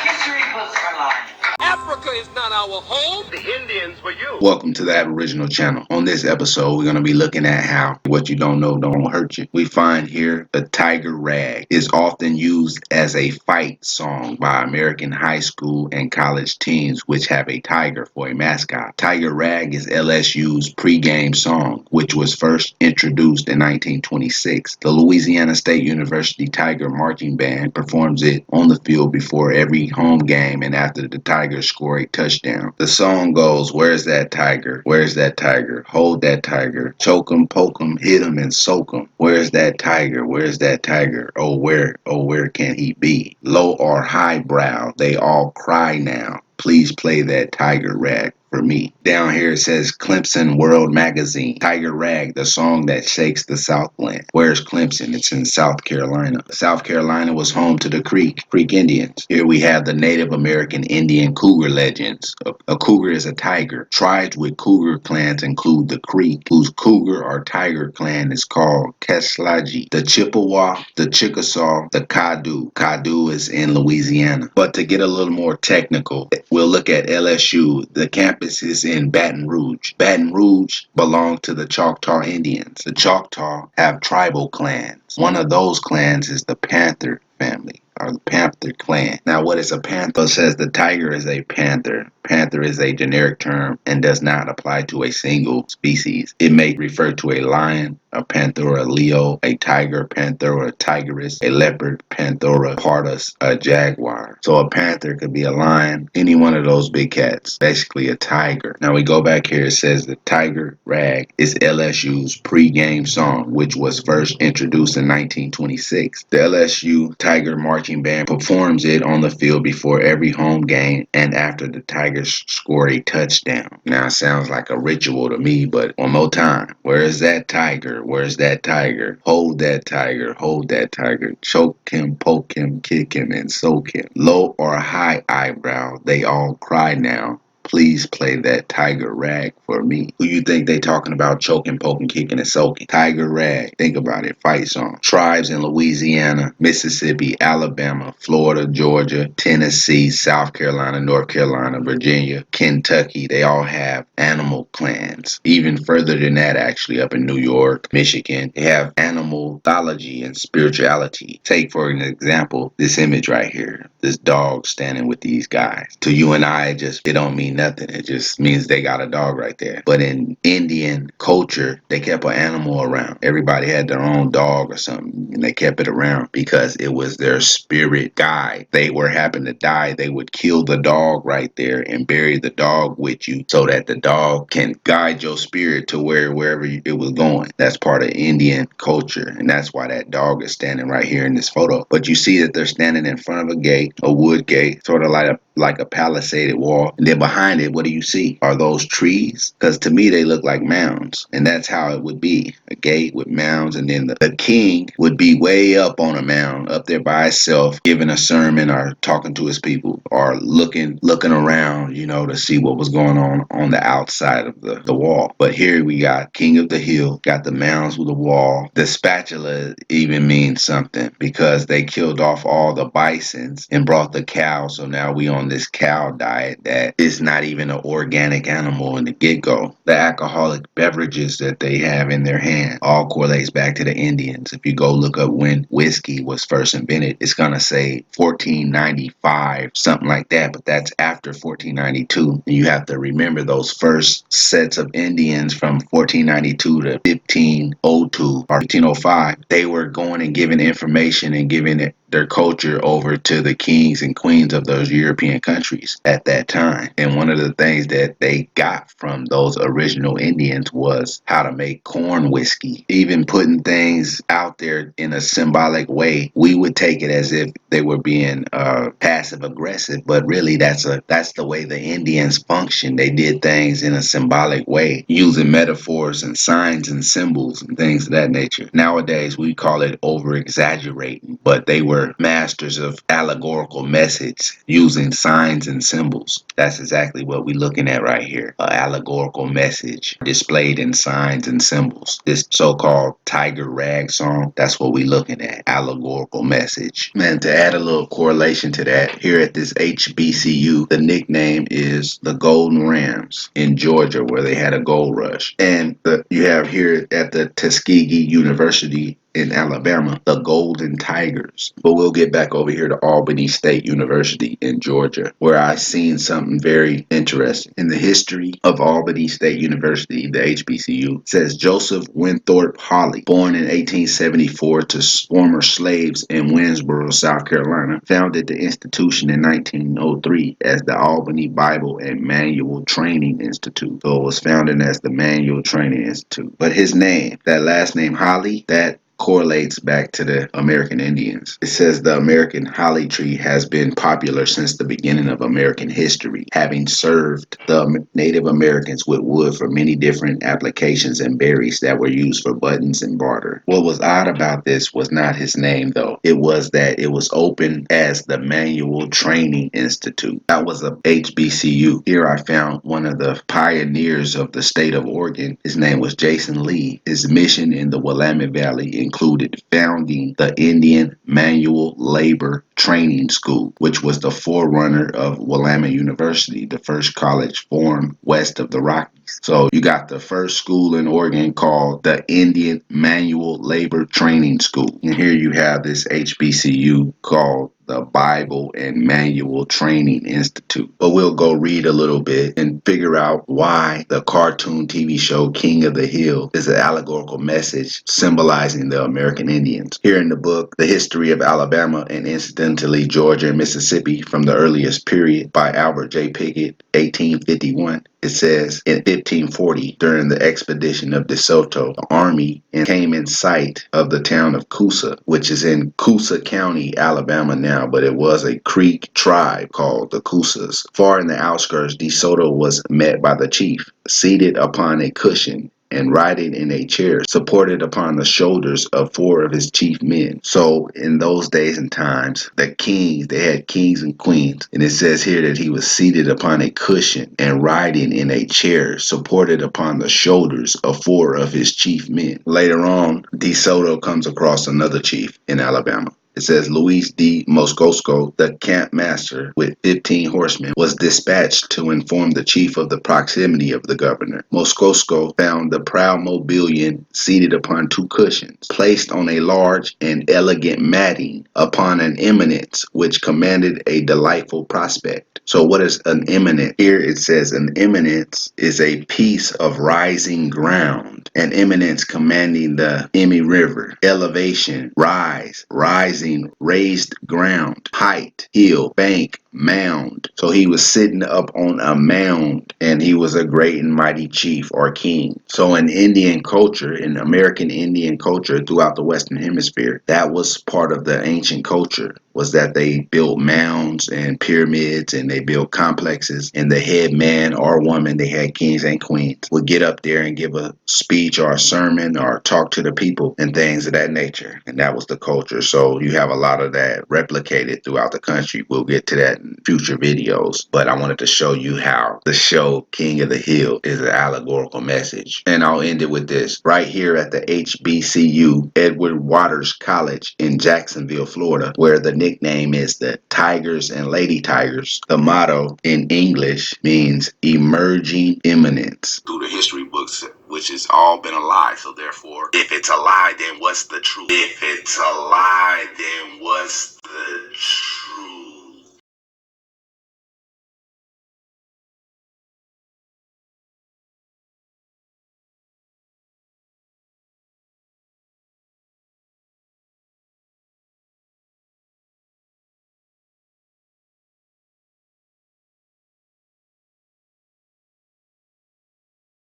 History books are lying. Africa is not our home. The Indians were you. Welcome to the Aboriginal channel. On this episode, we're going to be looking at how what you don't know don't hurt you. We find here the tiger rag is often used as a fight song by American high school and college teams which have a tiger for a mascot. Tiger rag is LSU's pregame song, which was first introduced in 1926. The Louisiana State University Tiger Marching Band performs it on the field before every home game and after the Tigers score a touchdown. The song goes, "Where's that tiger? Where's that tiger? Hold that tiger. Choke 'em, poke 'em, hit 'em, and soak 'em. Where's that tiger? Where's that tiger? Oh, where can he be? Low or highbrow, they all cry now. Please play that tiger rag for me." Down here it says Clemson World Magazine. Tiger Rag, the song that shakes the Southland. Where's Clemson? It's in South Carolina. South Carolina was home to the Creek Indians. Here we have the Native American Indian cougar legends. A cougar is a tiger. Tribes with cougar clans include the Creek, whose cougar or tiger clan is called Keslaji, the Chippewa, the Chickasaw, the Caddo. Caddo is in Louisiana. But to get a little more technical, we'll look at LSU. The campus is in Baton Rouge. Baton Rouge belongs to the Choctaw Indians. The Choctaw have tribal clans. One of those clans is the Panther family, or the Panther clan. Now, what is a panther? It says the tiger is a panther. Panther is a generic term and does not apply to a single species. It may refer to a lion, a panther, a leo, a tiger, panther, a tigress, a leopard, panthera pardus, a jaguar. So a panther could be a lion, any one of those big cats, basically a tiger. Now we go back here, it says the tiger rag is LSU's pregame song, which was first introduced in 1926. The LSU Tiger Marching Band performs it on the field before every home game and after the Tigers score a touchdown. Now it sounds like a ritual to me, but one more time. Where's that tiger? Where's that tiger? Hold that tiger. Hold that tiger. Choke him, poke him, kick him, and soak him. Low or high eyebrow, they all cry now. Please play that tiger rag for me. Who you think they talking about choking, poking, kicking, and soaking? Tiger rag. Think about it. Fight song. Tribes in Louisiana, Mississippi, Alabama, Florida, Georgia, Tennessee, South Carolina, North Carolina, Virginia, Kentucky. They all have animal clans. Even further than that, actually, up in New York, Michigan, they have animal mythology and spirituality. Take, for an example, this image right here. This dog standing with these guys. To you and I, it don't mean nothing. It just means they got a dog right there. But in Indian culture, they kept an animal around. Everybody had their own dog or something, and they kept it around because it was their spirit guide. They were happen to die, they would kill the dog right there and bury the dog with you so that the dog can guide your spirit to wherever it was going. That's part of Indian culture, and that's why that dog is standing right here in this photo. But you see that they're standing in front of a gate, a wood gate, sort of like a palisaded wall. And then behind it, what do you see? Are those trees? Because to me, they look like mounds. And that's how it would be. A gate with mounds. And then the king would be way up on a mound, up there by himself, giving a sermon or talking to his people or looking around, to see what was going on the outside of the wall. But here we got king of the hill, got the mounds with the wall. The spatula even means something because they killed off all the bisons and brought the cows. So now we on this cow diet that is not even an organic animal in the get-go. The alcoholic beverages that they have in their hand all correlates back to the Indians. If you go look up when whiskey was first invented, it's going to say 1495, something like that, but that's after 1492. And you have to remember those first sets of Indians from 1492 to 1502 or 1505, they were going and giving information and giving it their culture over to the kings and queens of those European countries at that time. And one of the things that they got from those original Indians was how to make corn whiskey. Even putting things out there in a symbolic way, we would take it as if they were being passive aggressive, but really that's the way the Indians function. They did things in a symbolic way, using metaphors and signs and symbols and things of that nature. Nowadays we call it over exaggerating, but they were masters of allegorical message using signs and symbols. That's exactly exactly what we're looking at right here. An allegorical message displayed in signs and symbols. This so-called tiger rag song, that's what we're looking at. Allegorical message. Man, to add a little correlation to that, here at this HBCU, the nickname is the Golden Rams in Georgia, where they had a gold rush. And you have here at the Tuskegee University in Alabama, the Golden Tigers. But we'll get back over here to Albany State University in Georgia, where I seen something very interesting. In the history of Albany State University, the HBCU, says Joseph Winthorp Holley, born in 1874 to former slaves in Winsboro, South Carolina, founded the institution in 1903 as the Albany Bible and Manual Training Institute. So it was founded as the Manual Training Institute. But his name, that last name Holley, that correlates back to the American Indians. It says the American holly tree has been popular since the beginning of American history, having served the Native Americans with wood for many different applications and berries that were used for buttons and barter. What was odd about this was not his name, though. It was that it was open as the Manual Training Institute. That was a HBCU. Here I found one of the pioneers of the state of Oregon. His name was Jason Lee. His mission in the Willamette Valley included founding the Indian Manual Labor Training School, which was the forerunner of Willamette University, the first college formed west of the Rockies. So you got the first school in Oregon called the Indian Manual Labor Training School. And here you have this HBCU called the Bible and Manual Training Institute. But we'll go read a little bit and figure out why the cartoon TV show King of the Hill is an allegorical message symbolizing the American Indians. Here in the book, The History of Alabama and incidentally Georgia and Mississippi from the Earliest Period by Albert J. Pickett, 1851. It says, in 1540, during the expedition of De Soto, the army came in sight of the town of Coosa, which is in Coosa County, Alabama now, but it was a Creek tribe called the Coosas. Far in the outskirts, De Soto was met by the chief, seated upon a cushion and riding in a chair supported upon the shoulders of 4 of his chief men. So in those days and times, the kings, they had kings and queens. And it says here that he was seated upon a cushion and riding in a chair supported upon the shoulders of 4 of his chief men. Later on, De Soto comes across another chief in Alabama. It says Luis D. Moscoso, the camp master with 15 horsemen, was dispatched to inform the chief of the proximity of the governor. Moscoso found the proud Mobilian seated upon 2 cushions, placed on a large and elegant matting upon an eminence which commanded a delightful prospect. So what is an eminence? Here it says an eminence is a piece of rising ground. An eminence commanding the Emmy River. Elevation, rise, rising, raised ground, height, hill, bank, mound. So he was sitting up on a mound and he was a great and mighty chief or king. So in Indian culture, in American Indian culture throughout the Western Hemisphere, that was part of the ancient culture, was that they built mounds and pyramids and they built complexes, and the head man or woman, they had kings and queens, would get up there and give a speech or a sermon or talk to the people and things of that nature. And that was the culture. So you have a lot of that replicated throughout the country. We'll get to that in future videos, but I wanted to show you how the show King of the Hill is an allegorical message. And I'll end it with this. Right here at the HBCU, Edward Waters College in Jacksonville, Florida, where the nickname is the Tigers and Lady Tigers. The motto in English means emerging eminence. Through the history books, which has all been a lie. So therefore, if it's a lie, then what's the truth? If it's a lie, then what's